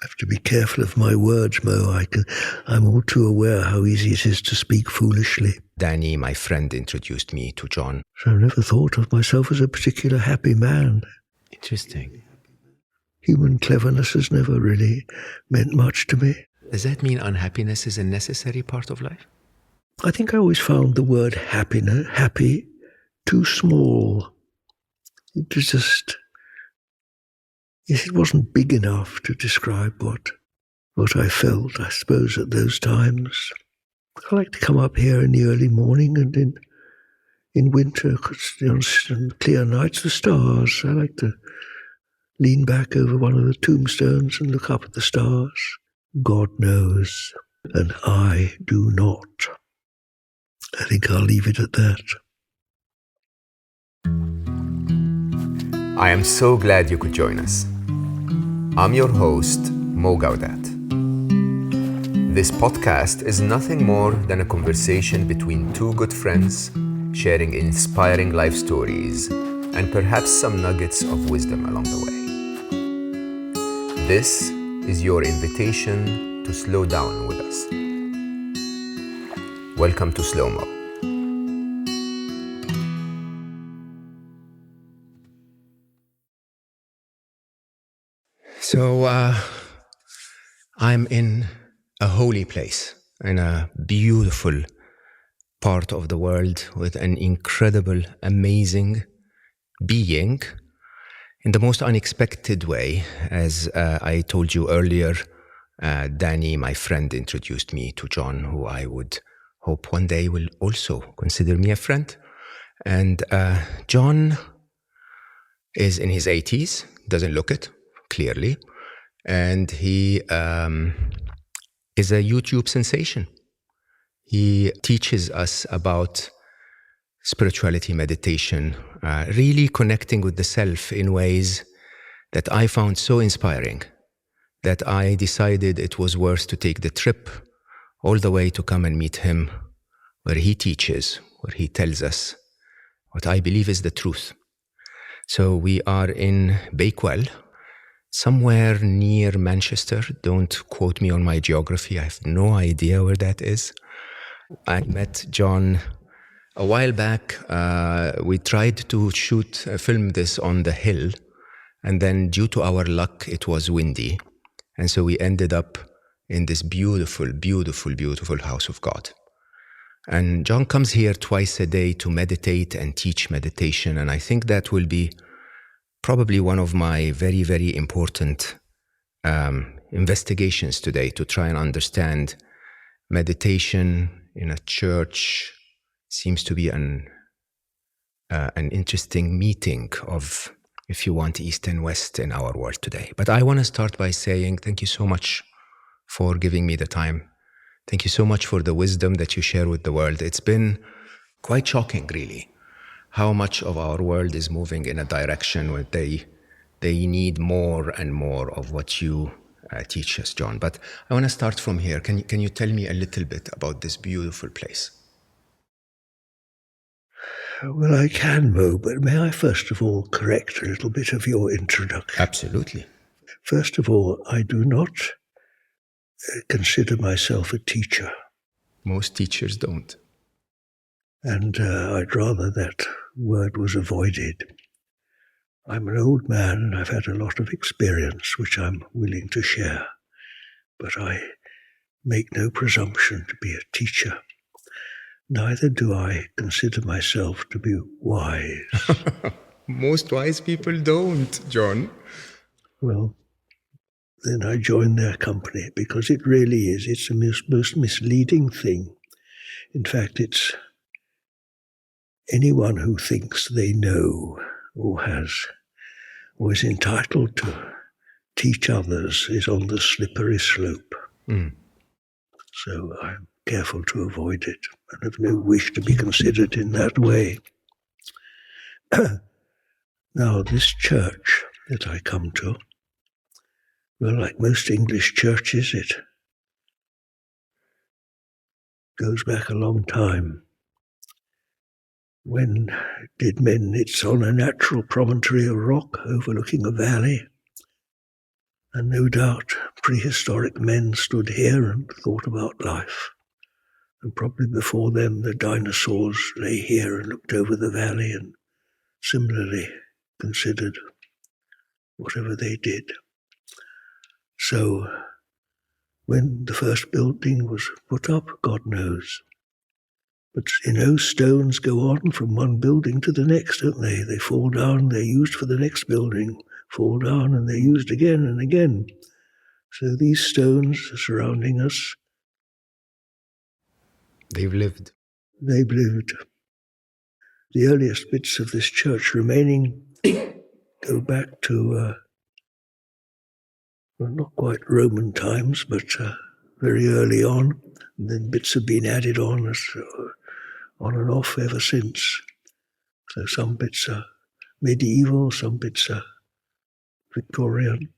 have to be careful of my words, Mo. I'm all too aware how easy it is to speak foolishly. Danny, my friend, introduced me to John. So I've never thought of myself as a particular happy man. Interesting. Human cleverness has never really meant much to me. Does that mean unhappiness is a necessary part of life? I think I always found the word happy, too small. It was just... Yes, it wasn't big enough to describe what I felt, I suppose, at those times. I like to come up here in the early morning and in winter, on clear nights, the stars. I like to lean back over one of the tombstones and look up at the stars. God knows, and I do not. I think I'll leave it at that. I am so glad you could join us. I'm your host, Mo Gawdat. This podcast is nothing more than a conversation between two good friends sharing inspiring life stories and perhaps some nuggets of wisdom along the way. This is your invitation to slow down with us. Welcome to Slo Mo. So I'm in a holy place, in a beautiful part of the world with an incredible, amazing being in the most unexpected way. As I told you earlier, Danny, my friend, introduced me to John, who I would hope one day will also consider me a friend. And John is in his 80s, doesn't look it, clearly, and he is a YouTube sensation. He teaches us about spirituality, meditation, really connecting with the self in ways that I found so inspiring that I decided it was worth to take the trip all the way to come and meet him, where he teaches, where he tells us what I believe is the truth. So we are in Bakewell, somewhere near Manchester. Don't quote me on my geography. I have no idea where that is. I met John a while back. We tried to film this on the hill. And then due to our luck, it was windy. And so we ended up in this beautiful, beautiful, beautiful house of God. And John comes here twice a day to meditate and teach meditation. And I think that will be probably one of my very, very important investigations today, to try and understand meditation in a church. Seems to be an interesting meeting of, if you want, East and West in our world today. But I want to start by saying thank you so much for giving me the time. Thank you so much for the wisdom that you share with the world. It's been quite shocking, really, how much of our world is moving in a direction where they need more and more of what you teach us, John. But I want to start from here. Can you tell me a little bit about this beautiful place? Well, I can, Mo, but may I first of all correct a little bit of your introduction? Absolutely. First of all, I do not consider myself a teacher. Most teachers don't. And I'd rather that word was avoided. I'm an old man and I've had a lot of experience which I'm willing to share, but I make no presumption to be a teacher. Neither do I consider myself to be wise. Most wise people don't, John. Well, then I join their company, because it really is. It's the most misleading thing. In fact, it's anyone who thinks they know or is entitled to teach others is on the slippery slope. So I'm careful to avoid it and have no wish to be considered in that way. Now, this church that I come to, well, like most English churches, it goes back a long time. When did men? It's on a natural promontory of rock overlooking a valley. And no doubt prehistoric men stood here and thought about life. And probably before them the dinosaurs lay here and looked over the valley and similarly considered whatever they did. So when the first building was put up, God knows. But stones go on from one building to the next, don't they? They fall down, they're used for the next building, fall down, and they're used again and again. So these stones surrounding us, They've lived. they've lived. The earliest bits of this church remaining go back to, well, not quite Roman times, but very early on. And then bits have been added on and off ever since. So some bits are medieval, some bits are Victorian.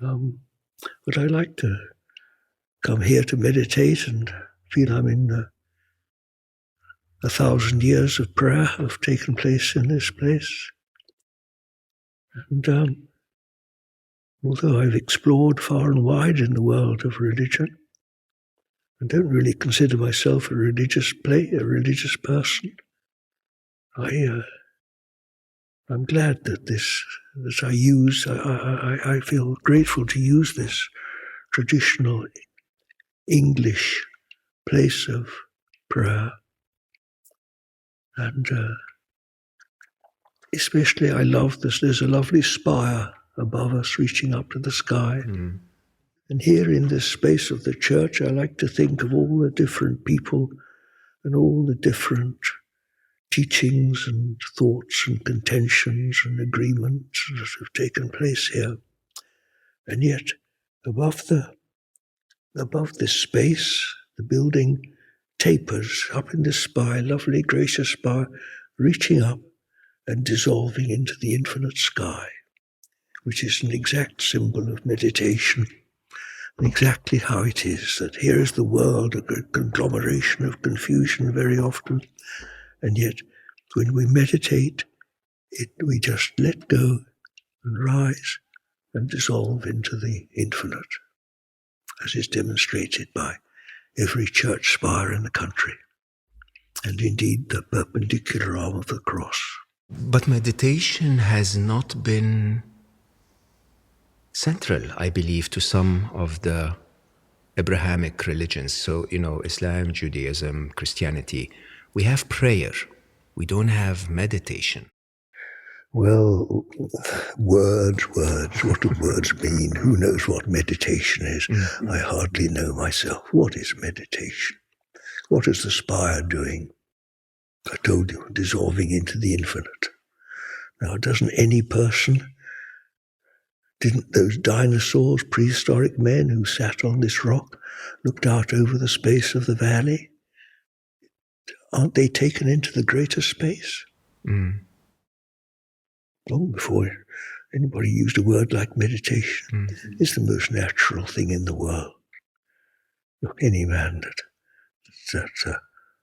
But I like to come here to meditate and feel I'm in 1,000 years of prayer have taken place in this place. And although I've explored far and wide in the world of religion, I don't really consider myself a religious person. I'm glad that I feel grateful to use this traditional English place of prayer. And especially I love this. There's a lovely spire above us reaching up to the sky. Mm. And here in this space of the church, I like to think of all the different people and all the different teachings and thoughts and contentions and agreements that have taken place here. And yet, above this space, the building tapers up in the spire, lovely, gracious spire, reaching up and dissolving into the infinite sky, which is an exact symbol of meditation. Exactly how it is, that here is the world, a conglomeration of confusion very often, and yet when we meditate, we just let go and rise and dissolve into the infinite, as is demonstrated by every church spire in the country, and indeed the perpendicular arm of the cross. But meditation has not been central, I believe, to some of the Abrahamic religions. So, Islam, Judaism, Christianity, we have prayer. We don't have meditation. Well, words. What do words mean? Who knows what meditation is? Mm-hmm. I hardly know myself. What is meditation? What is the spire doing? I told you, dissolving into the infinite. Now, didn't those dinosaurs, prehistoric men who sat on this rock, looked out over the space of the valley? Aren't they taken into the greater space? Mm. Long before anybody used a word like meditation. Mm-hmm. It's the most natural thing in the world. Look, any man that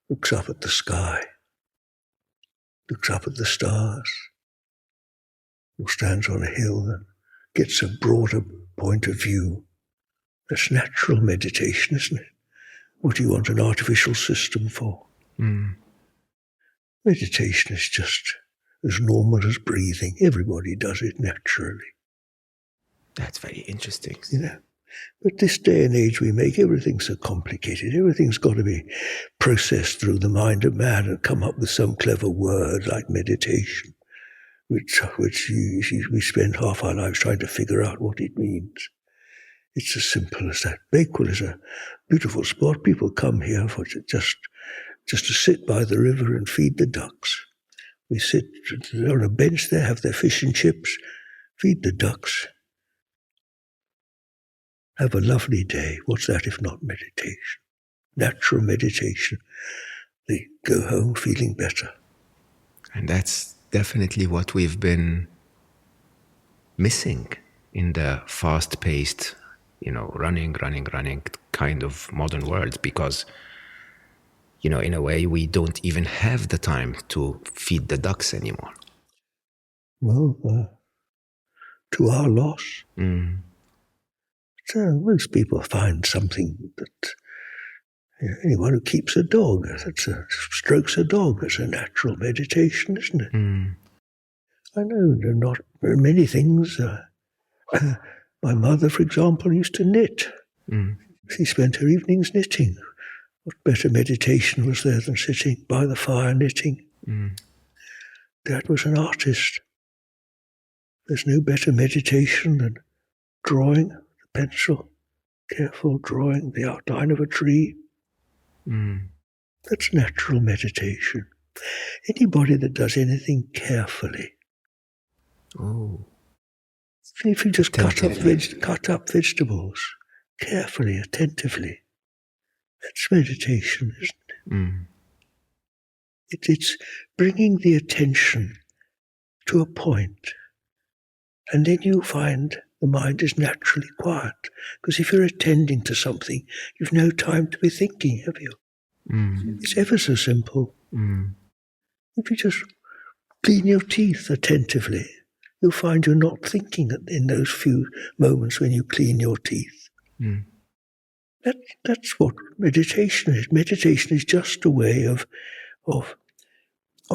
looks up at the sky, looks up at the stars, or stands on a hill and gets a broader point of view. That's natural meditation, isn't it? What do you want an artificial system for? Mm. Meditation is just as normal as breathing. Everybody does it naturally. That's very interesting. But this day and age we make everything so complicated. Everything's got to be processed through the mind of man and come up with some clever word like meditation, which we spend half our lives trying to figure out what it means. It's as simple as that. Bakewell is a beautiful spot. People come here for just to sit by the river and feed the ducks. We sit on a bench there, have their fish and chips, feed the ducks, have a lovely day. What's that if not meditation? Natural meditation. They go home feeling better. And that's definitely what we've been missing in the fast-paced, running kind of modern world, because, in a way, we don't even have the time to feed the ducks anymore. Well, to our loss. So most people find something that anyone who keeps a dog, strokes a dog, that's a natural meditation, isn't it? I know there are not many things. My mother, for example, used to knit. She spent her evenings knitting. What better meditation was there than sitting by the fire knitting? That was an artist. There's no better meditation than drawing the pencil, careful drawing the outline of a tree. That's natural meditation. Anybody that does anything carefully. If you just cut up vegetables carefully, attentively, that's meditation, isn't it? It's bringing the attention to a point, and then you find the mind is naturally quiet. Because if you're attending to something, you've no time to be thinking, have you? It's ever so simple. If you just clean your teeth attentively, you'll find you're not thinking in those few moments when you clean your teeth. That's what meditation is. Meditation is just a way of,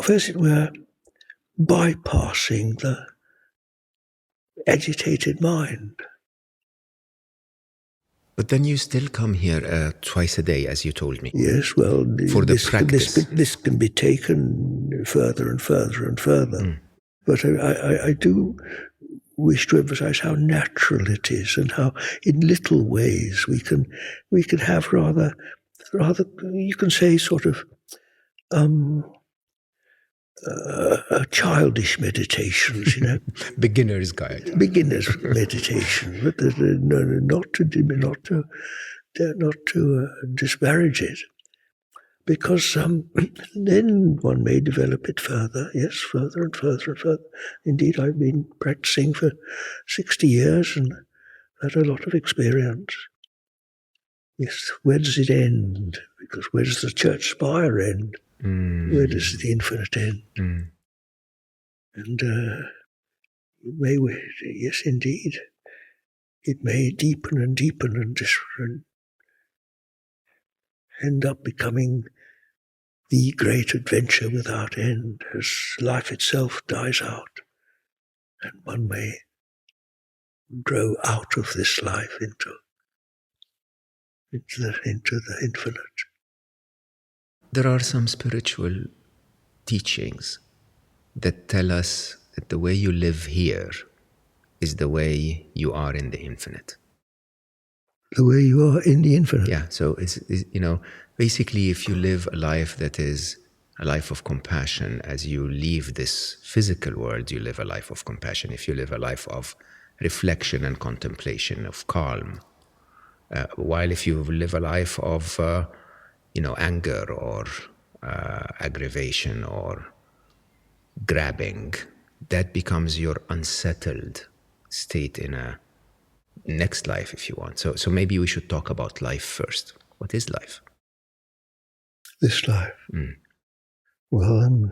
as it were, bypassing the agitated mind. But then you still come here twice a day, as you told me. Yes, well, for the practice. This can be taken further and further and further. But I do wish to emphasize how natural it is, and how in little ways we can have rather you can say sort of childish meditations, you know. Beginner's guide. Beginner's meditation, but not to disparage it, because then one may develop it further. Yes, further and further and further. Indeed, I've been practicing for 60 years and had a lot of experience. Yes, where does it end? Because where does the church spire end? Where does the infinite end? And yes, indeed, it may deepen and deepen and end up becoming the great adventure without end, as life itself dies out, and one may grow out of this life into the infinite. There are some spiritual teachings that tell us that the way you live here is the way you are in the infinite. The way you are in the infinite? Yeah, so it's basically if you live a life that is a life of compassion, as you leave this physical world, you live a life of compassion. If you live a life of reflection and contemplation, of calm, while if you live a life of anger or aggravation or grabbing, that becomes your unsettled state in a next life, if you want. So maybe we should talk about life first. What is life? This life? Well,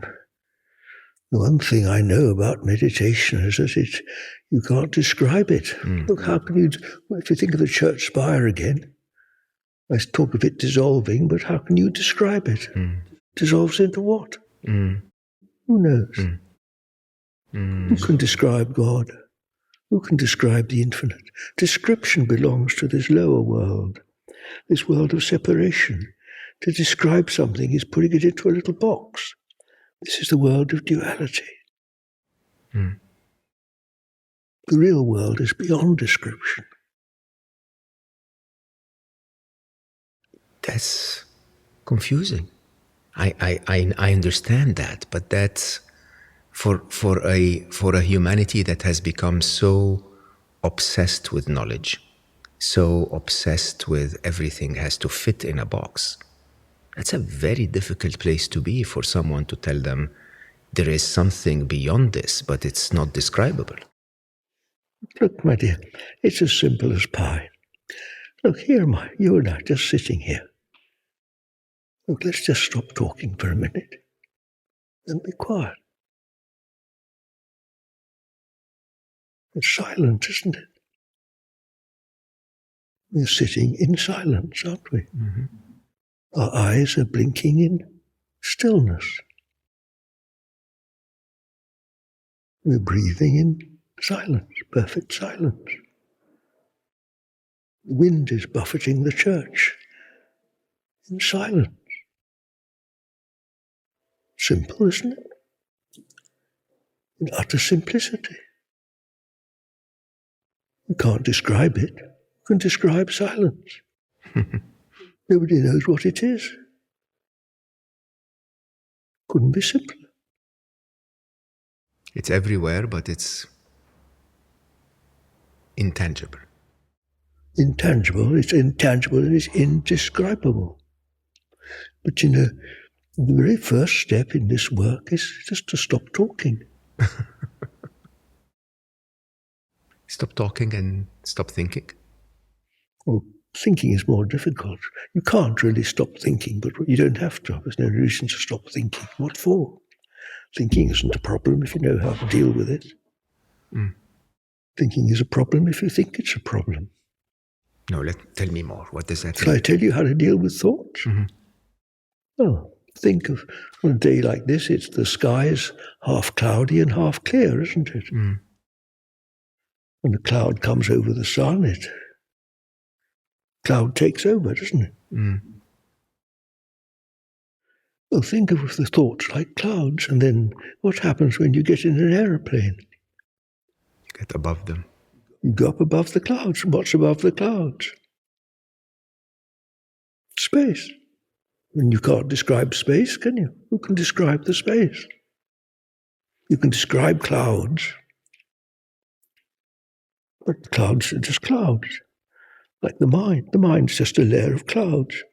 the one thing I know about meditation is that you can't describe it. Look, how can you, if you think of the church spire again, I talk of it dissolving, but how can you describe it? Dissolves into what? Who knows? Who can describe God? Who can describe the infinite? Description belongs to this lower world, this world of separation. To describe something is putting it into a little box. This is the world of duality. The real world is beyond description. That's confusing. I understand that, but that's for a humanity that has become so obsessed with knowledge, so obsessed with everything has to fit in a box. That's a very difficult place to be for someone to tell them there is something beyond this, but it's not describable. Look, my dear, it's as simple as pie. Look, here am I, you and I, just sitting here. Look, let's just stop talking for a minute and be quiet. It's silent, isn't it? We're sitting in silence, aren't we? Mm-hmm. Our eyes are blinking in stillness. We're breathing in silence, perfect silence. The wind is buffeting the church in silence. Simple, isn't it? In utter simplicity. You can't describe it. You can describe silence. Nobody knows what it is. Couldn't be simpler. It's everywhere, but it's intangible. Intangible, it's intangible and it's indescribable. But you know, the very first step in this work is just to stop talking. Stop talking and stop thinking. Well, thinking is more difficult. You can't really stop thinking, but you don't have to. There's no reason to stop thinking. What for? Thinking isn't a problem if you know how to deal with it. Mm. Thinking is a problem if you think it's a problem. No, tell me more. What does that Shall mean? I tell you how to deal with thoughts? Mm-hmm. Well, think of on a day like this, it's the sky's half cloudy and half clear, isn't it? Mm. When the cloud comes over the sun, cloud takes over, doesn't it? Mm. Well, think of the thoughts like clouds, and then what happens when you get in an aeroplane? You get above them. You go up above the clouds. What's above the clouds? Space. And you can't describe space, can you? Who can describe the space? You can describe clouds, but clouds are just clouds. Like the mind. The mind's just a layer of clouds.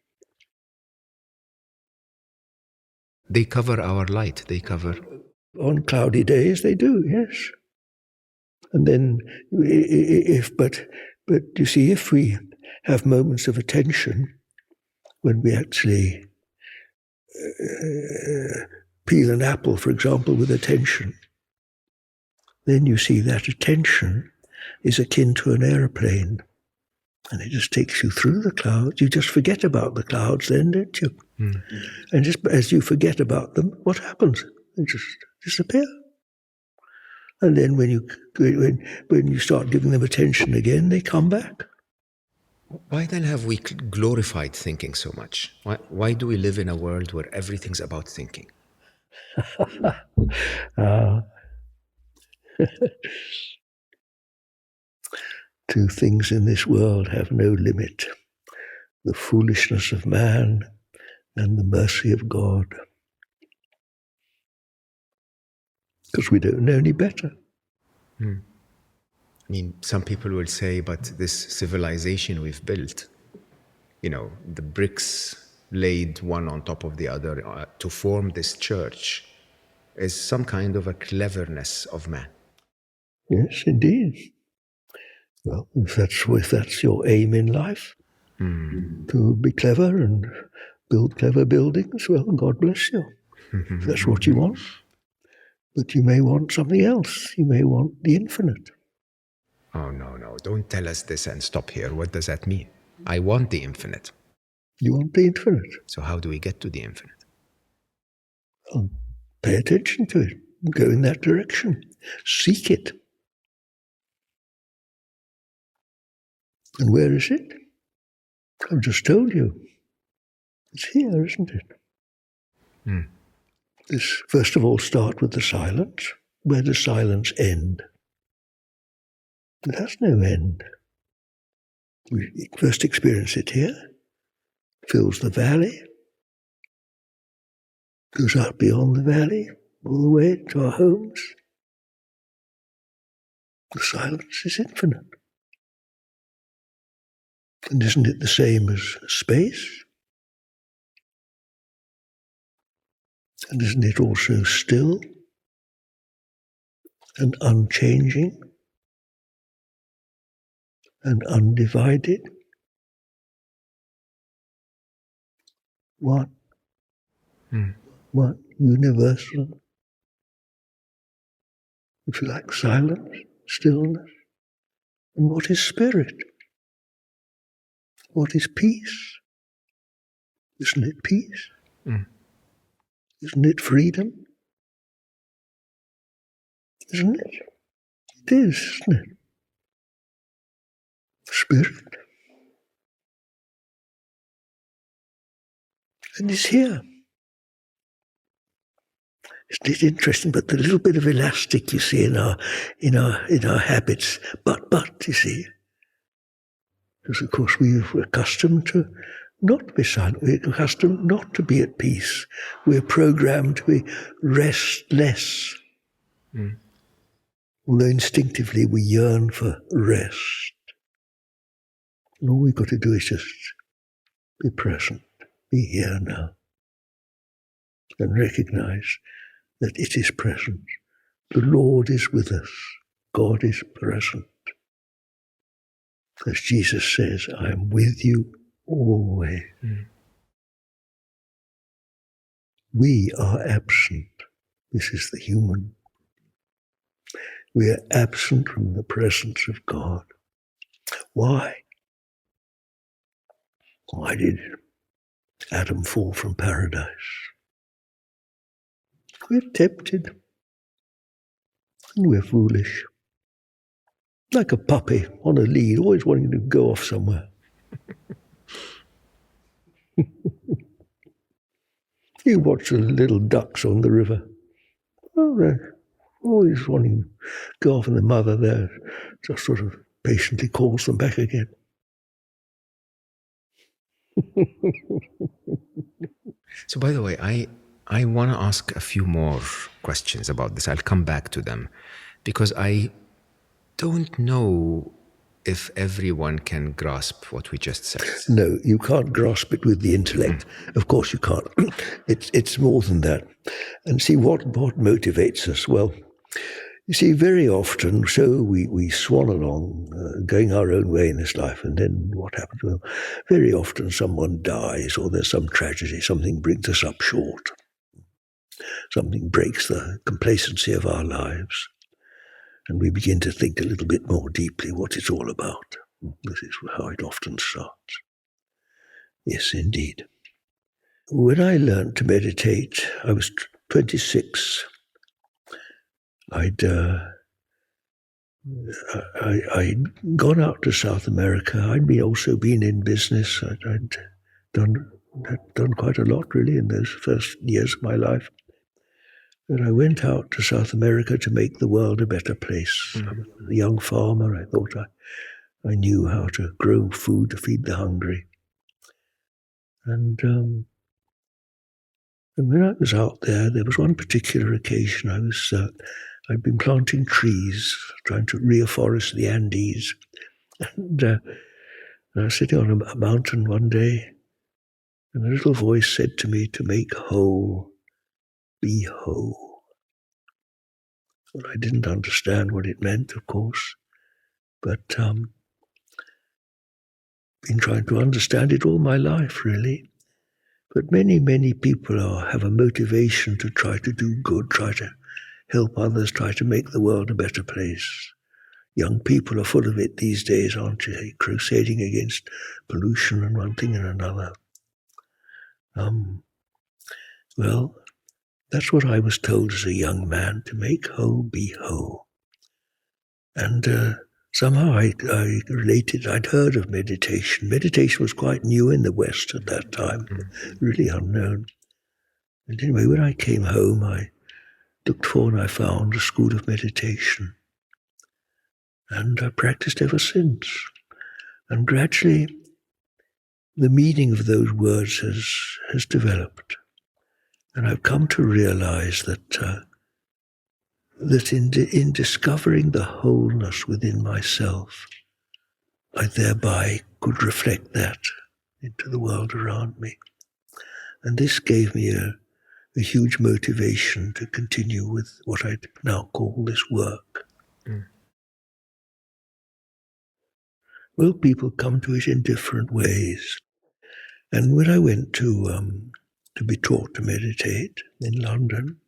They cover our light. They cover. On cloudy days, they do, yes. And then, but you see, if we have moments of attention, when we actually peel an apple, for example, with attention, then you see that attention is akin to an aeroplane. And it just takes you through the clouds. You just forget about the clouds then, don't you? Mm. And just as you forget about them, what happens? They just disappear. And then when you start giving them attention again, they come back. Why then have we glorified thinking so much? Why do we live in a world where everything's about thinking? Two things in this world have no limit: the foolishness of man and the mercy of God. Because we don't know any better. Hmm. I mean, some people will say, but this civilization we've built, the bricks laid one on top of the other to form this church is some kind of a cleverness of man. Yes, indeed. Well, if that's your aim in life, to be clever and build clever buildings, well, God bless you. If that's what you want. But you may want something else. You may want the infinite. Oh, no. Don't tell us this and stop here. What does that mean? I want the infinite. You want the infinite. So how do we get to the infinite? Well, pay attention to it. Go in that direction. Seek it. And where is it? I've just told you. It's here, isn't it? Mm. This, first of all, start with the silence. Where does silence end? It has no end. We first experience it here. Fills the valley. Goes out beyond the valley, all the way to our homes. The silence is infinite. And isn't it the same as space? And isn't it also still and unchanging and undivided? One. One universal, if you like, silence. stillness. And what is spirit? What is peace? Isn't it peace? Isn't it freedom? Isn't it? It is, isn't it? Spirit. And it's here. Isn't it interesting? But the little bit of elastic you see in our habits, but you see, because of course we're accustomed to not be silent. We're accustomed not to be at peace. We're programmed to be restless. Although instinctively we yearn for rest. And all we've got to do is just be present, be here now, and recognize that it is present. The Lord is with us. God is present. As Jesus says, I am with you always. We are absent. This is the human. We are absent from the presence of God. Why? Why did Adam fall from paradise? We're tempted. And we're foolish. Like a puppy on a lead, always wanting to go off somewhere. You watch the little ducks on the river. Oh, they're always wanting to go off, and the mother there just sort of patiently calls them back again. So, by the way, I want to ask a few more questions about this. I'll come back to them because I don't know if everyone can grasp what we just said. No, you can't grasp it with the intellect. Of course you can't. It's more than that. And see, what motivates us? Well, you see, very often, so we swan along, going our own way in this life, and then what happens? Well, very often someone dies, or there's some tragedy, something brings us up short. Something breaks the complacency of our lives. And we begin to think a little bit more deeply what it's all about. This is how it often starts. Yes, indeed. When I learned to meditate, I was 26. I'd gone out to South America. I'd also been in business. I'd done quite a lot, really, in those first years of my life. And I went out to South America to make the world a better place. I was a young farmer. I thought I knew how to grow food to feed the hungry. And when I was out there was one particular occasion. I'd been planting trees, trying to reforest the Andes. And I was sitting on a mountain one day, and a little voice said to me, to make whole, be whole. Well, I didn't understand what it meant, of course, but been trying to understand it all my life, really. But many, many people have a motivation to try to do good, try to help others, try to make the world a better place. Young people are full of it these days, aren't they? Crusading against pollution and one thing and another. Well, that's what I was told as a young man, to make whole, be whole. And somehow I related, I'd heard of meditation. Meditation was quite new in the West at that time, really unknown. And anyway, when I came home, I looked for and I found a school of meditation. And I practiced ever since. And gradually, the meaning of those words has developed. And I've come to realize that in discovering the wholeness within myself, I thereby could reflect that into the world around me. And this gave me a huge motivation to continue with what I'd now call this work. Well, people come to it in different ways. And when I went to be taught to meditate in London,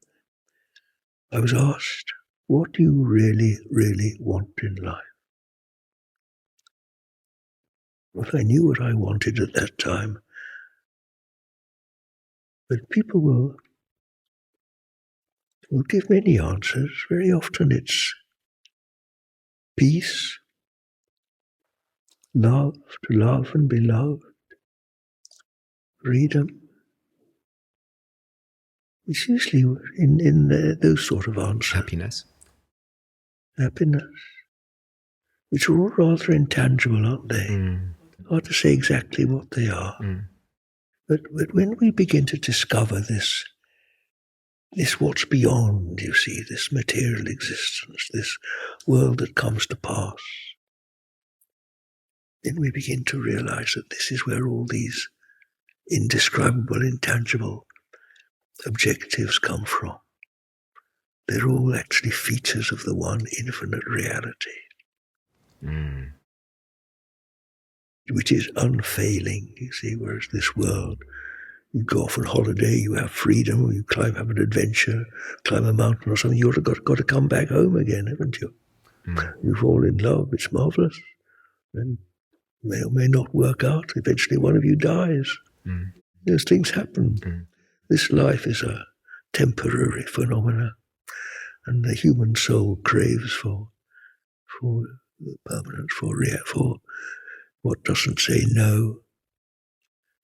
I was asked, what do you really, really want in life? Well, I knew what I wanted at that time. But people will give many answers. Very often it's peace, love, to love and be loved, freedom. It's usually in those sort of answers. Happiness. Happiness. Which are all rather intangible, aren't they? Hard to say exactly what they are. But when we begin to discover this what's beyond, you see, this material existence, this world that comes to pass, then we begin to realize that this is where all these indescribable, intangible objectives come from. They're all actually features of the one infinite reality, which is unfailing, you see, whereas this world, you go off on holiday, you have freedom, you have an adventure, climb a mountain or something, you've got to come back home again, haven't you? You fall in love, it's marvelous. And may or may not work out. Eventually one of you dies. Those things happen. This life is a temporary phenomena, and the human soul craves for permanence, for what doesn't say no,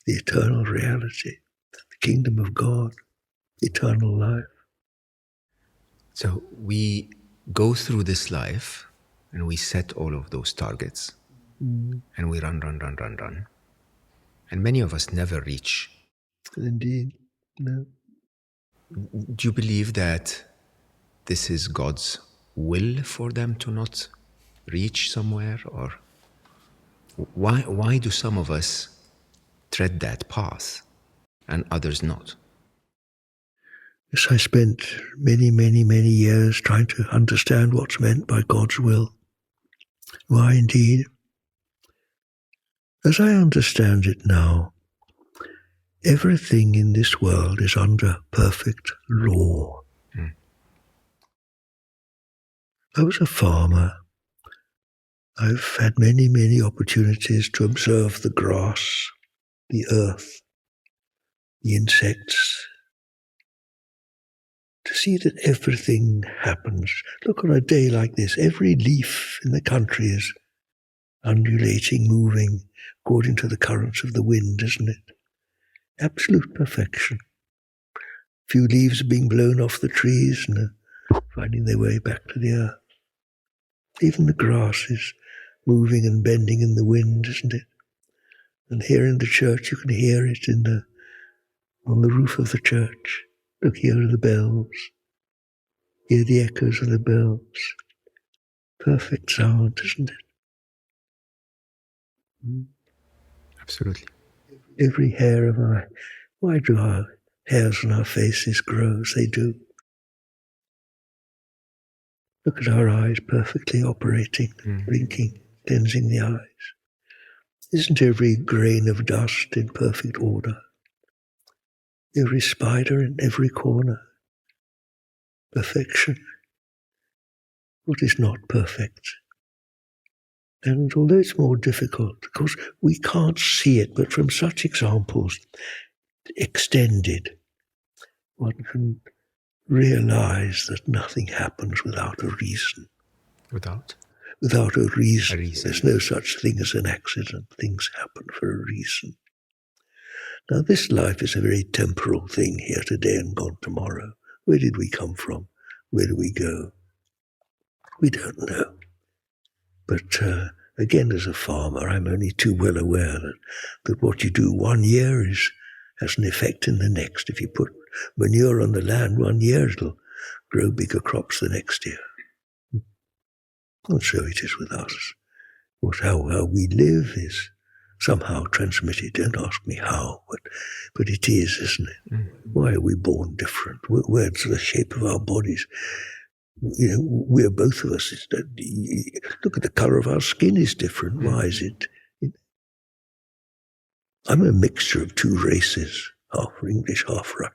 the eternal reality, the kingdom of God, eternal life. So we go through this life and we set all of those targets and we run. And many of us never reach. Indeed, no. Do you believe that this is God's will for them to not reach somewhere? Or why do some of us tread that path and others not? Yes, I spent many, many, many years trying to understand what's meant by God's will. Why, indeed, as I understand it now, everything in this world is under perfect law. I was a farmer. I've had many, many opportunities to observe the grass, the earth, the insects, to see that everything happens. Look, on a day like this, every leaf in the country is undulating, moving according to the currents of the wind, isn't it? Absolute perfection. Few leaves are being blown off the trees and are finding their way back to the earth. Even the grass is moving and bending in the wind, isn't it? And here in the church, you can hear it on the roof of the church. Look, here are the bells. Hear the echoes of the bells. Perfect sound, isn't it? Absolutely. Every hair of why do our hairs on our faces grow as they do? Look at our eyes perfectly operating, blinking, cleansing the eyes. Isn't every grain of dust in perfect order? Every spider in every corner. Perfection. What is not perfect? And although it's more difficult, because we can't see it, but from such examples, extended, one can realize that nothing happens without a reason. Without a reason. There's no such thing as an accident. Things happen for a reason. Now, this life is a very temporal thing, here today and gone tomorrow. Where did we come from? Where do we go? We don't know. But again, as a farmer, I'm only too well aware that what you do one year has an effect in the next. If you put manure on the land 1 year, it'll grow bigger crops the next year. And so it is with us. How we live is somehow transmitted. Don't ask me how, but it is, isn't it? Why are we born different? Where's the shape of our bodies? You know, we're both of us. Look at the colour of our skin is different. Why is it? I'm a mixture of two races, half English, half Russian,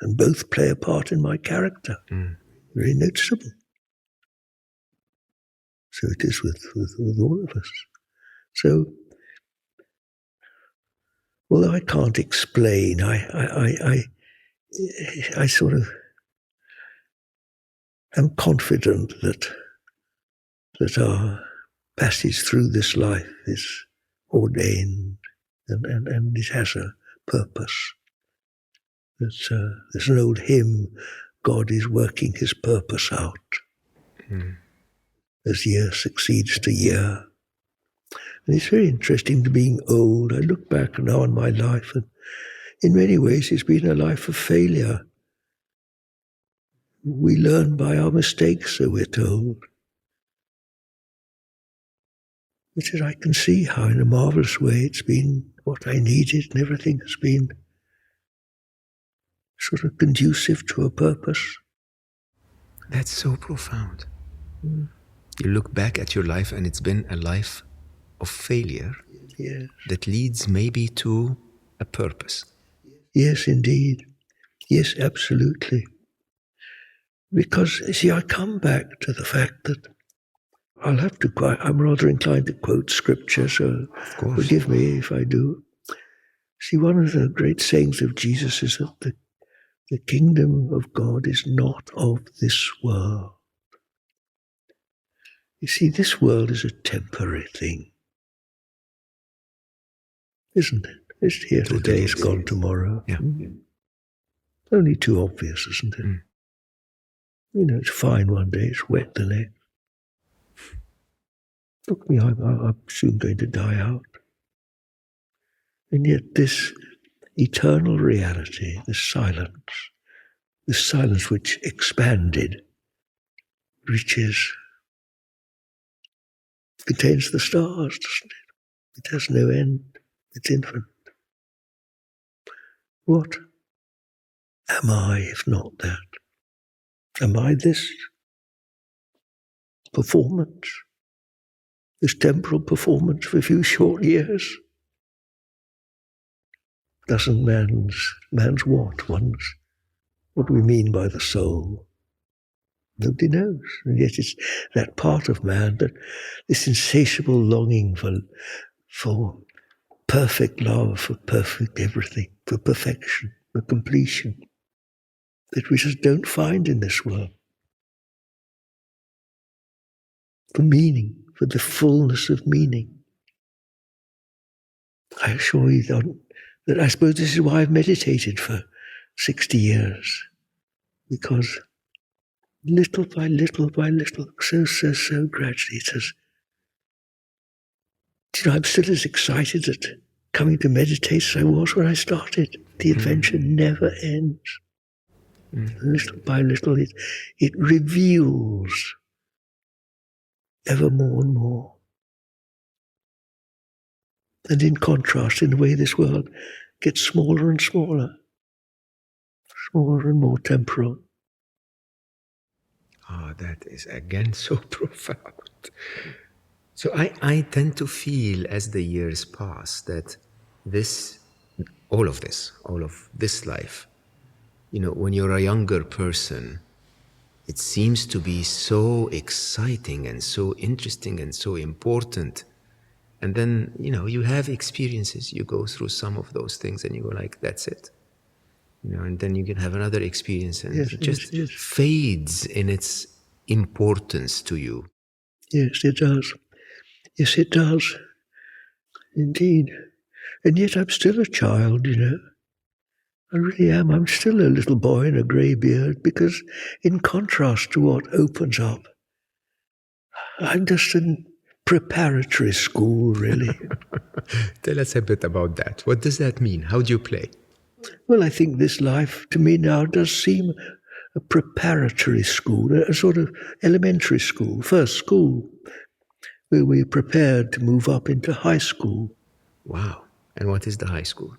and both play a part in my character. Very noticeable. So it is with all of us. So, although I can't explain, I sort of am confident that our passage through this life is ordained and it has a purpose. There's an old hymn, God is working his purpose out as year succeeds to year. And it's very interesting to being old. I look back now on my life, and in many ways it's been a life of failure. We learn by our mistakes, so we're told. Which is, I can see how in a marvelous way it's been what I needed, and everything has been sort of conducive to a purpose. That's so profound. You look back at your life and it's been a life of failure that leads maybe to a purpose. Yes, indeed. Yes, absolutely. Because, you see, I come back to the fact that I'm rather inclined to quote scripture, so forgive me if I do. See, one of the great sayings of Jesus is that the kingdom of God is not of this world. You see, this world is a temporary thing, isn't it? It's here today, it's gone tomorrow. Yeah. Only too obvious, isn't it? You know, it's fine one day, it's wet the next. Look, I'm soon going to die out. And yet this eternal reality, this silence which expanded, contains the stars, doesn't it? It has no end. It's infinite. What am I if not that? Am I this performance? This temporal performance for a few short years? Doesn't man's what? What do we mean by the soul? Nobody knows. And yet it's that part of man, that this insatiable longing for perfect love, for perfect everything, for perfection, for completion, that we just don't find in this world. For meaning, for the fullness of meaning. I assure you that I suppose this is why I've meditated for 60 years. Because little by little by little, so gradually, it has, I'm still as excited at coming to meditate as I was when I started. The adventure never ends. Little by little, it reveals ever more and more. And in contrast, in a way, this world gets smaller and smaller and more temporal. Oh, that is again so profound. So I tend to feel as the years pass that all of this life, when you're a younger person, it seems to be so exciting and so interesting and so important. And then, you have experiences, you go through some of those things and you go like, that's it. And then you can have another experience and it just fades in its importance to you. Yes, it does. Yes, it does. Indeed. And yet I'm still a child, I really am. I'm still a little boy in a grey beard, because in contrast to what opens up, I'm just in preparatory school, really. Tell us a bit about that. What does that mean? How do you play? Well, I think this life to me now does seem a preparatory school, a sort of elementary school, first school, where we're prepared to move up into high school. Wow. And what is the high school?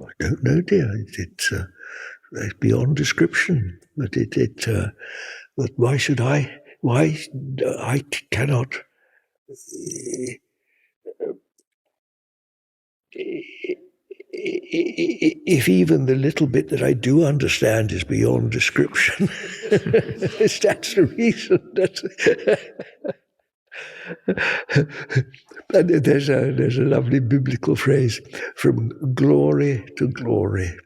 I don't know, dear. It's beyond description. But but why should I? Why I cannot? If even the little bit that I do understand is beyond description, that's the reason. And there's a lovely biblical phrase, from glory to glory.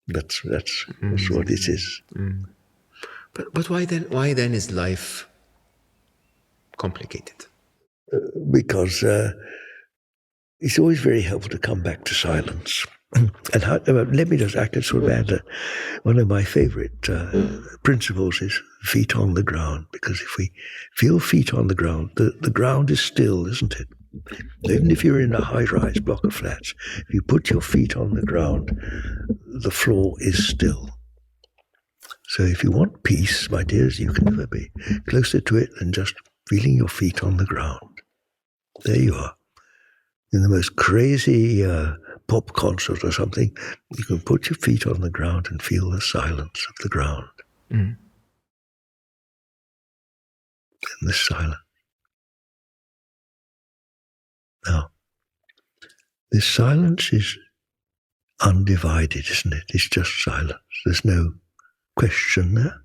That's what it is. But why then is life complicated? Because it's always very helpful to come back to silence. And let me just act as sort of add one of my favorite principles is feet on the ground, because if we feel feet on the ground, the ground is still, isn't it? Even if you're in a high-rise block of flats, if you put your feet on the ground, the floor is still. So if you want peace, my dears, you can never be closer to it than just feeling your feet on the ground. There you are. In the most crazy pop concert or something, you can put your feet on the ground and feel the silence of the ground. And the silence. Now, this silence is undivided, isn't it? It's just silence. There's no question there.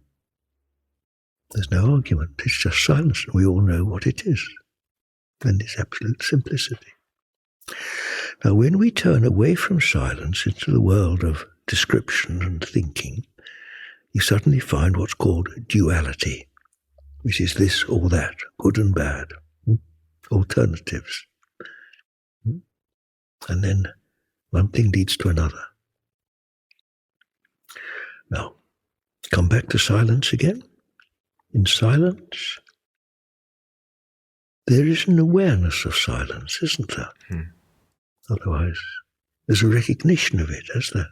There's no argument. It's just silence. We all know what it is. And it's absolute simplicity. Now, when we turn away from silence into the world of description and thinking, you suddenly find what's called duality, which is this or that, good and bad, alternatives. And then one thing leads to another. Now, come back to silence again. In silence, there is an awareness of silence, isn't there? Otherwise, there's a recognition of it, as that.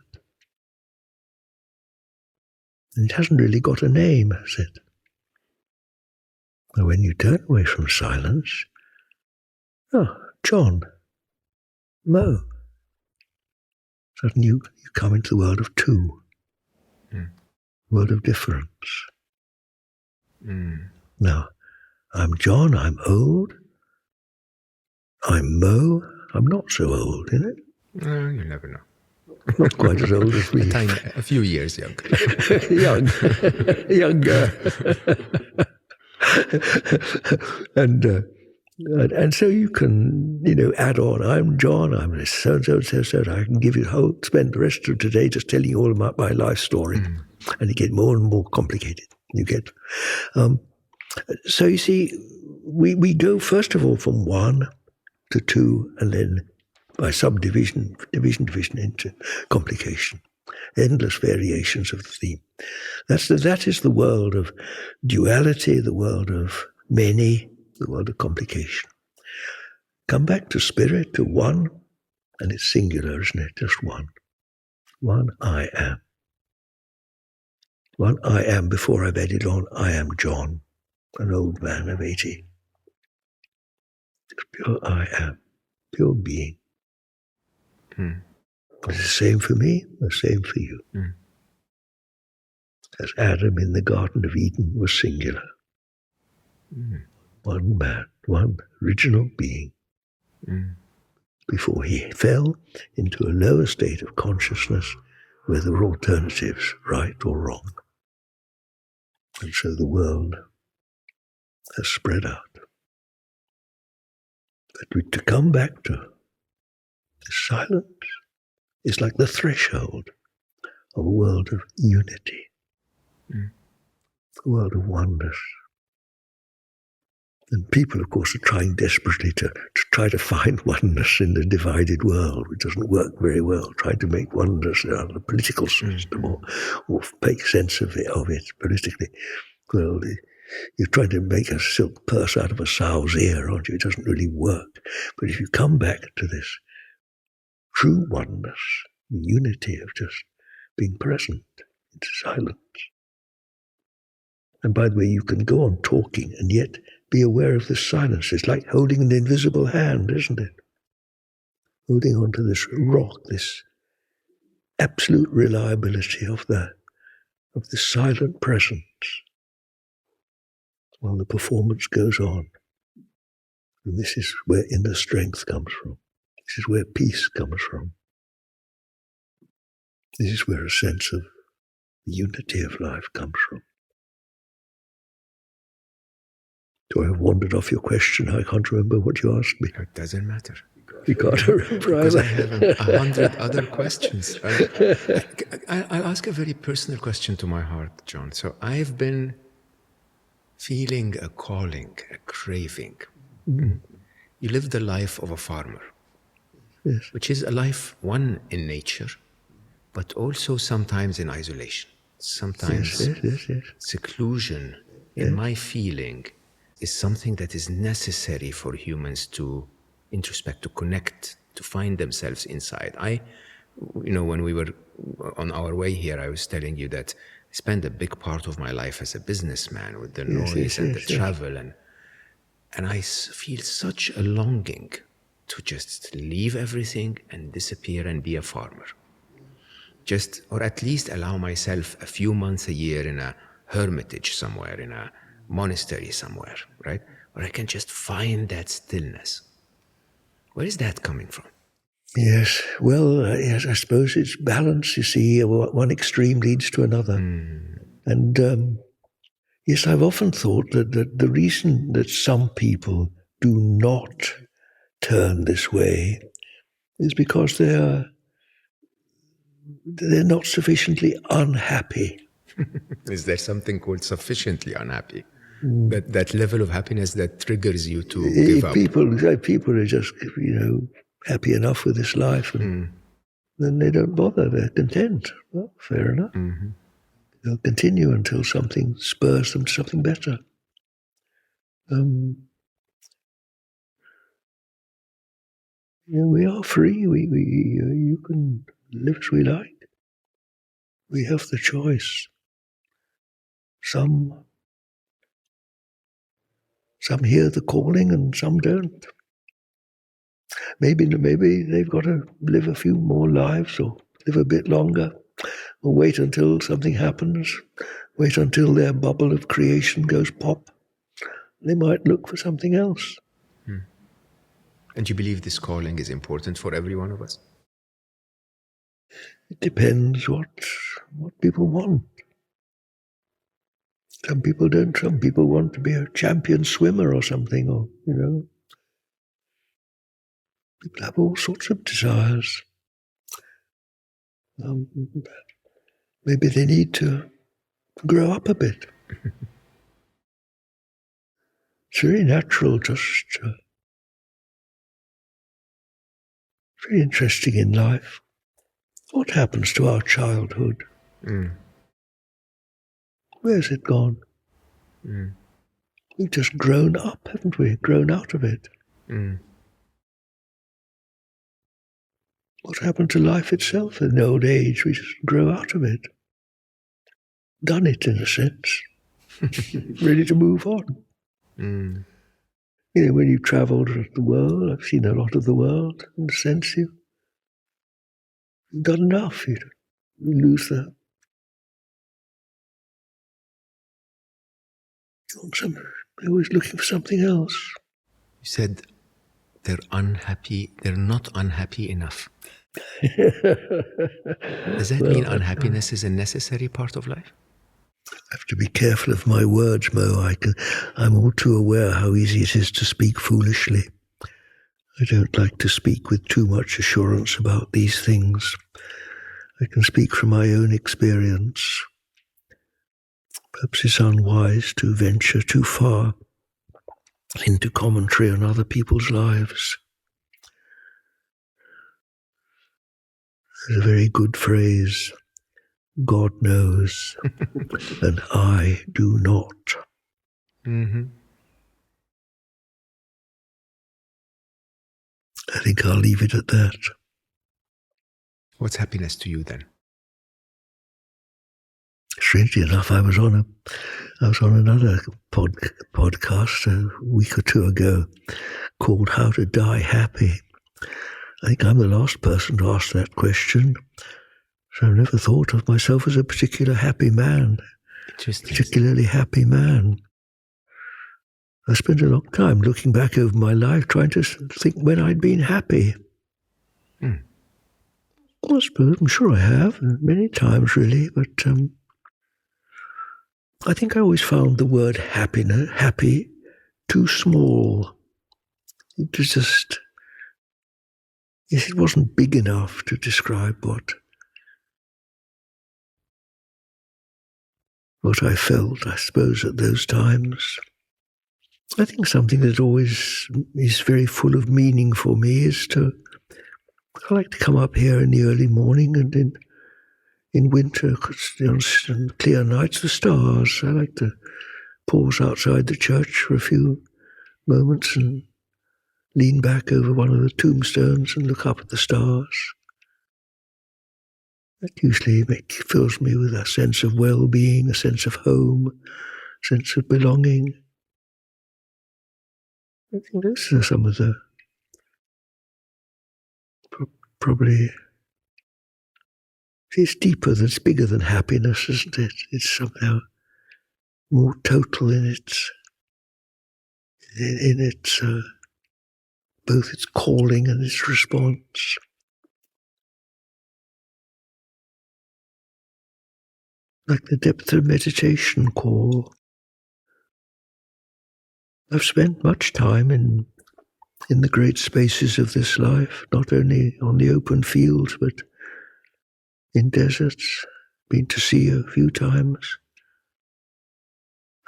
And it hasn't really got a name, has it? But when you turn away from silence, John, Mo, suddenly you come into the world of two, world of difference. Now, I'm John, I'm old, I'm Mo, I'm not so old, you know? You never know. Not quite as old as we. A few years younger. Younger. And so you can, add on. I'm John. I'm so and so so so. I can spend the rest of today just telling you all about my life story, and you get more and more complicated. You get. So you see, we go first of all from one to two, and then by subdivision, division into complication, endless variations of the theme. That is the world of duality, the world of many, the world of complication. Come back to spirit, to one, and it's singular, isn't it? Just one. One I am. One I am. Before I've added on, I am John, an old man of 80. Just pure I am, pure being. It's the same for me, the same for you. As Adam in the Garden of Eden was singular. One man, one original being. Before he fell into a lower state of consciousness where there were alternatives, right or wrong. And so the world has spread out. But to come back to the silence is like the threshold of a world of unity, a world of oneness. And people, of course, are trying desperately to try to find oneness in the divided world, which doesn't work very well, trying to make oneness out of the political system or make sense of it politically. Well, you're trying to make a silk purse out of a sow's ear, aren't you? It doesn't really work. But if you come back to this true oneness, the unity of just being present into silence. And by the way, you can go on talking and yet be aware of the silence. It's like holding an invisible hand, isn't it? Holding on to this rock, this absolute reliability of the silent presence while the performance goes on. And this is where inner strength comes from. This is where peace comes from. This is where a sense of the unity of life comes from. Do I have wandered off your question? I can't remember what you asked me. It doesn't matter. You can't remember Because either. I have 100 other questions. I'll ask a very personal question to my heart, John. So I've been feeling a calling, a craving. You live the life of a farmer, Yes. which is a life, one, in nature, but also sometimes in isolation. Sometimes Yes. seclusion, in my feeling, is something that is necessary for humans to introspect, to connect, to find themselves inside. When we were on our way here, I was telling you that I spent a big part of my life as a businessman with the noise and the travel, and I feel such a longing to just leave everything and disappear and be a farmer. Or at least allow myself a few months a year in a hermitage somewhere, in a monastery somewhere, right? Where I can just find that stillness. Where is that coming from? Yes. Well, yes, I suppose it's balance, you see. One extreme leads to another. And yes, I've often thought that the reason that some people do not turn this way is because they're not sufficiently unhappy. Is there something called sufficiently unhappy? That level of happiness that triggers you to give up? People are just, happy enough with this life, and then they don't bother. They're content. Well, fair enough. They'll continue until something spurs them to something better. We are free. You can live as we like. We have the choice. Some hear the calling and some don't. Maybe they've got to live a few more lives, or live a bit longer, or wait until something happens, wait until their bubble of creation goes pop. They might look for something else. And you believe this calling is important for every one of us? It depends what people want. Some people don't. Some people want to be a champion swimmer or something, or, people have all sorts of desires. Maybe they need to grow up a bit. It's very natural, it's very interesting in life. What happens to our childhood? Where's it gone? We've just grown up, haven't we? Grown out of it. What happened to life itself in old age? We just grow out of it. Done it, in a sense. Ready to move on. When you've travelled the world, I've seen a lot of the world, in a sense, you've done enough. You lose the... You're always looking for something else. You said they're unhappy. They're not unhappy enough. Does that mean unhappiness is a necessary part of life? I have to be careful of my words, Mo. I'm all too aware how easy it is to speak foolishly. I don't like to speak with too much assurance about these things. I can speak from my own experience. Perhaps it's unwise to venture too far into commentary on other people's lives. There's a very good phrase, God knows, and I do not. I think I'll leave it at that. What's happiness to you then? Strangely enough, I was on another podcast a week or two ago called How to Die Happy. I think I'm the last person to ask that question. So I've never thought of myself as a particularly happy man. I spent a long time looking back over my life trying to think when I'd been happy. Well, I suppose, I'm sure I have, many times really, but I think I always found the word happy too small. It was just, yes, it wasn't big enough to describe what I felt, I suppose, at those times. I think something that always is very full of meaning for me is I like to come up here in the early morning and in winter, on clear nights, the stars. I like to pause outside the church for a few moments and lean back over one of the tombstones and look up at the stars. That usually fills me with a sense of well-being, a sense of home, a sense of belonging. I think those are some of the probably. It's deeper, it's bigger than happiness, isn't it? It's somehow more total in its both its calling and its response. Like the depth of meditation call. I've spent much time in the great spaces of this life, not only on the open fields, but in deserts, been to sea a few times.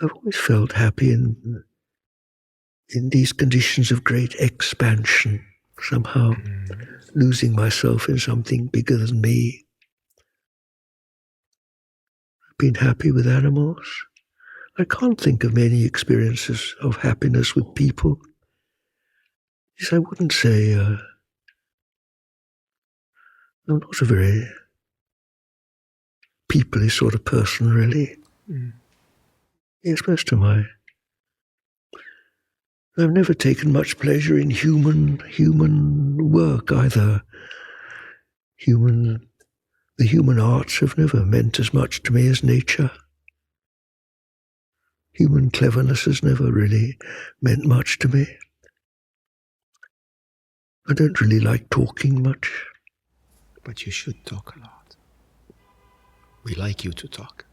I've always felt happy in these conditions of great expansion, somehow losing myself in something bigger than me. I've been happy with animals. I can't think of many experiences of happiness with people. Yes, I wouldn't say I'm not a very people-y sort of person, really. Yes, most of I've never taken much pleasure in human work either. The human arts have never meant as much to me as nature. Human cleverness has never really meant much to me. I don't really like talking much. But you should talk a lot. We like you to talk.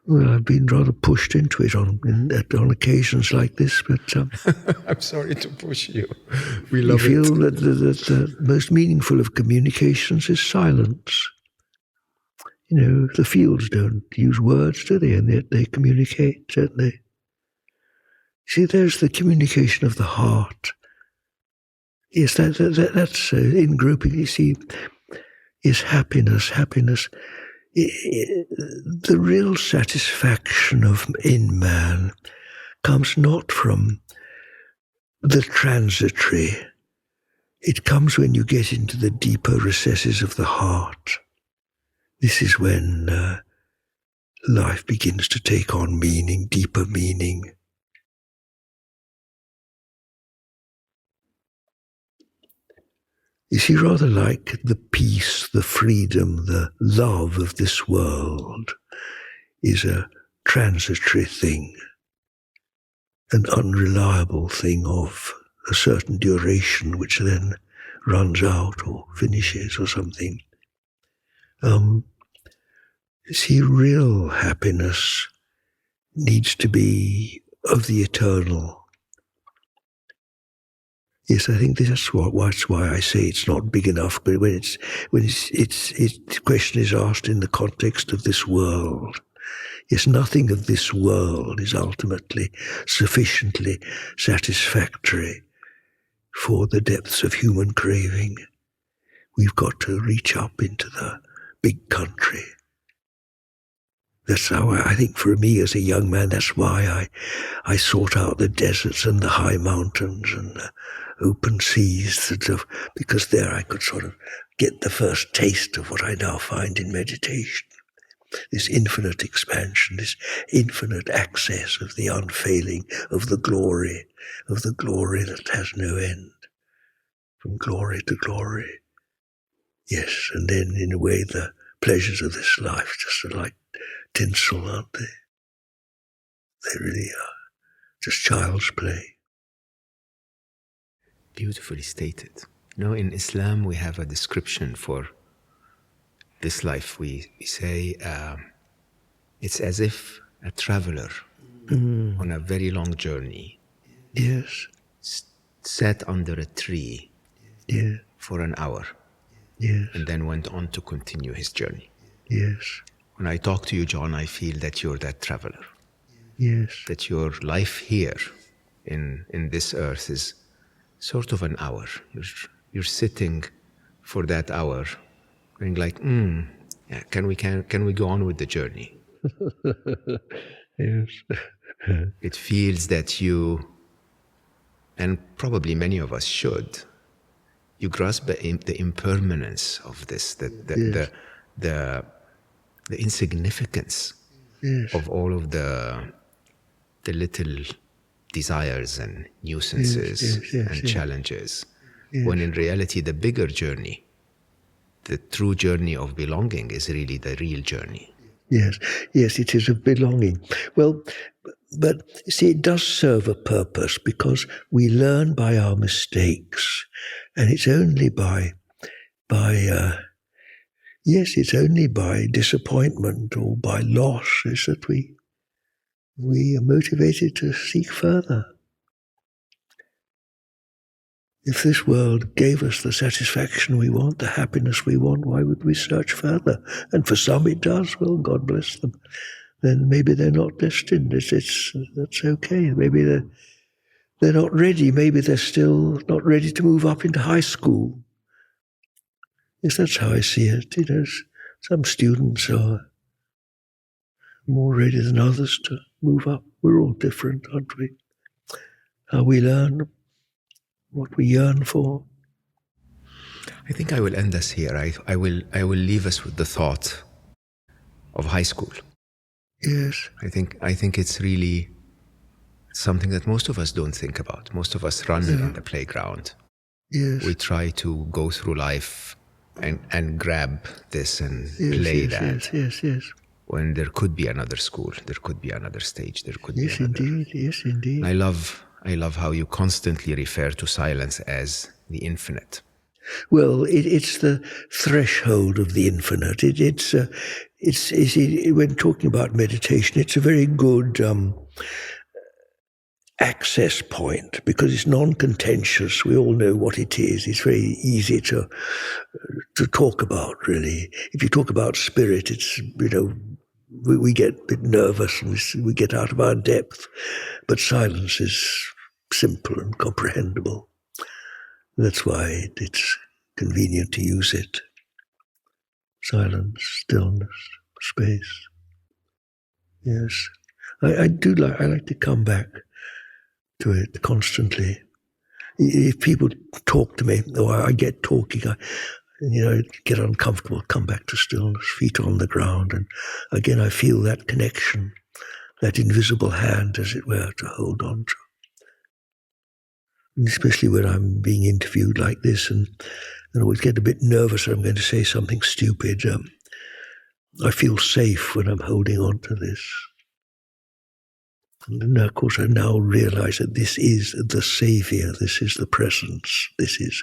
Well, I've been rather pushed into it on occasions like this, but I'm sorry to push you. We love it. You feel that the most meaningful of communications is silence. You know, the fields don't use words, do they? And yet they communicate, don't they? See, there's the communication of the heart. Yes, that's in grouping. You see, is happiness. The real satisfaction in man comes not from the transitory. It comes when you get into the deeper recesses of the heart. This is when life begins to take on meaning, deeper meaning. You see, rather like the peace, the freedom, the love of this world is a transitory thing, an unreliable thing of a certain duration which then runs out or finishes or something. You see, real happiness needs to be of the eternal. Yes, I think that's why I say it's not big enough. But when the question is asked in the context of this world, yes, nothing of this world is ultimately sufficiently satisfactory for the depths of human craving. We've got to reach up into the big country. That's how I think for me as a young man, that's why I sought out the deserts and the high mountains and the open seas, because there I could sort of get the first taste of what I now find in meditation. This infinite expansion, this infinite access of the unfailing, of the glory that has no end, from glory to glory. Yes, and then in a way the pleasures of this life just are like tinsel, aren't they? They really are. Just child's play. Beautifully stated. You know, in Islam we have a description for this life. We say it's as if a traveler on a very long journey Yes. sat under a tree Yeah. for an hour, Yes. and then went on to continue his journey. Yes. When I talk to you, John, I feel that you're that traveler, Yes. that your life here in this earth is sort of an hour. You're sitting for that hour, going like, yeah, can we go on with the journey? Yes. It feels that you, and probably many of us should, you grasp the impermanence of this, Yes. the insignificance Yes. of all of the little desires and nuisances and challenges, when in reality the bigger journey, the true journey of belonging, is really the real journey. Yes, yes, it is a belonging. Well, but see, it does serve a purpose because we learn by our mistakes, and it's only it's only by disappointment or by loss is that we are motivated to seek further. If this world gave us the satisfaction we want, the happiness we want, why would we search further? And for some it does. Well, God bless them. Then maybe they're not destined. That's okay. Maybe they're not ready. Maybe they're still not ready to move up into high school. Yes, that's how I see it. You know, some students are more ready than others to move up. We're all different, aren't we? How we learn, what we yearn for. I think I will end us here. I will leave us with the thought of high school. Yes. I think it's really something that most of us don't think about. Most of us run in the playground. Yes. We try to go through life and grab this and play that. Yes. When there could be another school, there could be another stage, there could be another. Yes, indeed. I love how you constantly refer to silence as the infinite. Well, it's the threshold of the infinite. It's when talking about meditation, it's a very good access point because it's non-contentious. We all know what it is. It's very easy to talk about, really. If you talk about spirit, it's, we get a bit nervous and we get out of our depth. But silence is simple and comprehensible. That's why it's convenient to use it. Silence, stillness, space. Yes. I like to come back to it constantly. If people talk to me, or I get talking, I get uncomfortable, come back to stillness, feet on the ground, and again I feel that connection, that invisible hand, as it were, to hold on to. And especially when I'm being interviewed like this, and I always get a bit nervous I'm going to say something stupid. I feel safe when I'm holding on to this. And of course, I now realize that this is the Savior, this is the presence, this is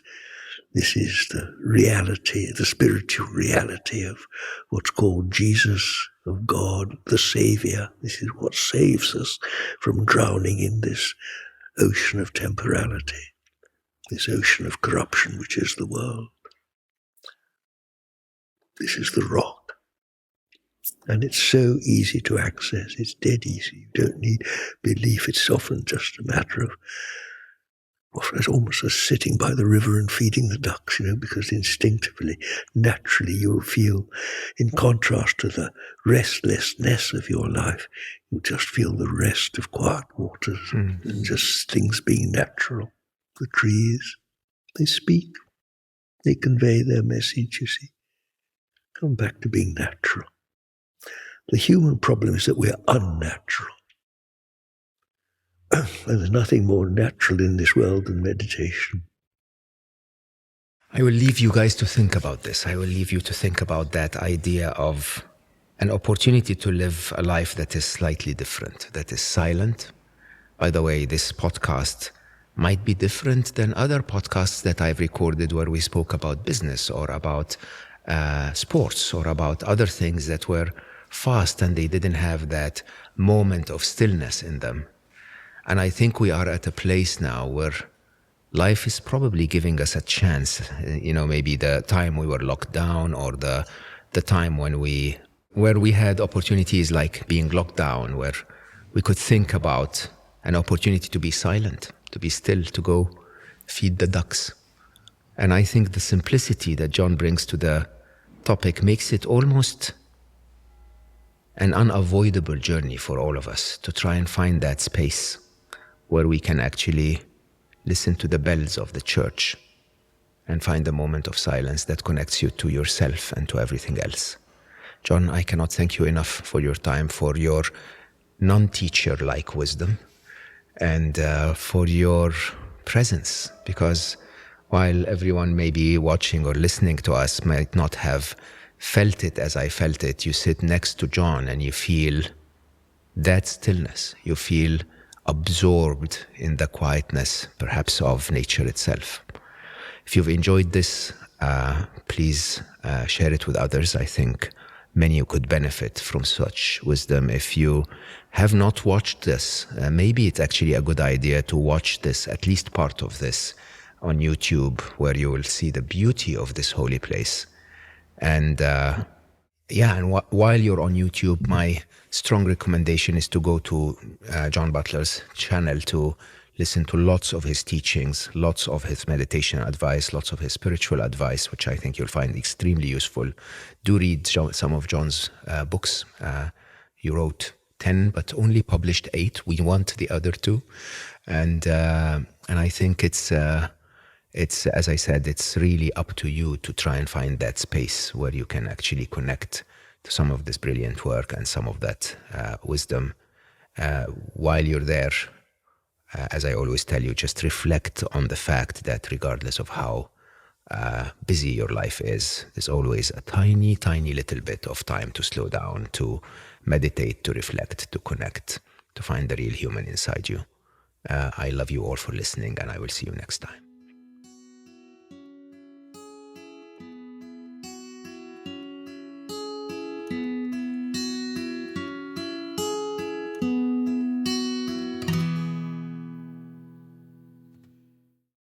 the reality, the spiritual reality of what's called Jesus, of God, the Savior. This is what saves us from drowning in this ocean of temporality, this ocean of corruption, which is the world. This is the rock. And it's so easy to access. It's dead easy. You don't need belief. It's often just a matter of it's almost as sitting by the river and feeding the ducks, because instinctively, naturally, you'll feel, in contrast to the restlessness of your life, you just feel the rest of quiet waters and just things being natural. The trees, they speak. They convey their message, you see. Come back to being natural. The human problem is that we're unnatural. And there's nothing more natural in this world than meditation. I will leave you guys to think about this. I will leave you to think about that idea of an opportunity to live a life that is slightly different, that is silent. By the way, this podcast might be different than other podcasts that I've recorded where we spoke about business or about sports or about other things that were fast and they didn't have that moment of stillness in them. And I think we are at a place now where life is probably giving us a chance. Maybe the time we were locked down, or the time where we had opportunities like being locked down, where we could think about an opportunity to be silent, to be still, to go feed the ducks. And I think the simplicity that John brings to the topic makes it almost an unavoidable journey for all of us to try and find that space where we can actually listen to the bells of the church and find a moment of silence that connects you to yourself and to everything else. John, I cannot thank you enough for your time, for your non-teacher-like wisdom, and for your presence, because while everyone may be watching or listening to us might not have felt it as I felt it, you sit next to John and you feel that stillness. You feel absorbed in the quietness, perhaps, of nature itself. If you've enjoyed this, please share it with others. I think many could benefit from such wisdom. If you have not watched this, maybe it's actually a good idea to watch this, at least part of this, on YouTube, where you will see the beauty of this holy place. And while you're on YouTube, my strong recommendation is to go to John Butler's channel to listen to lots of his teachings, lots of his meditation advice, lots of his spiritual advice, which I think you'll find extremely useful. Do read some of John's books. He wrote 10, but only published 8. We want the other 2. And I think it's, as I said, it's really up to you to try and find that space where you can actually connect to some of this brilliant work and some of that wisdom. While you're there, as I always tell you, just reflect on the fact that regardless of how busy your life is, there's always a tiny, tiny little bit of time to slow down, to meditate, to reflect, to connect, to find the real human inside you. I love you all for listening, and I will see you next time.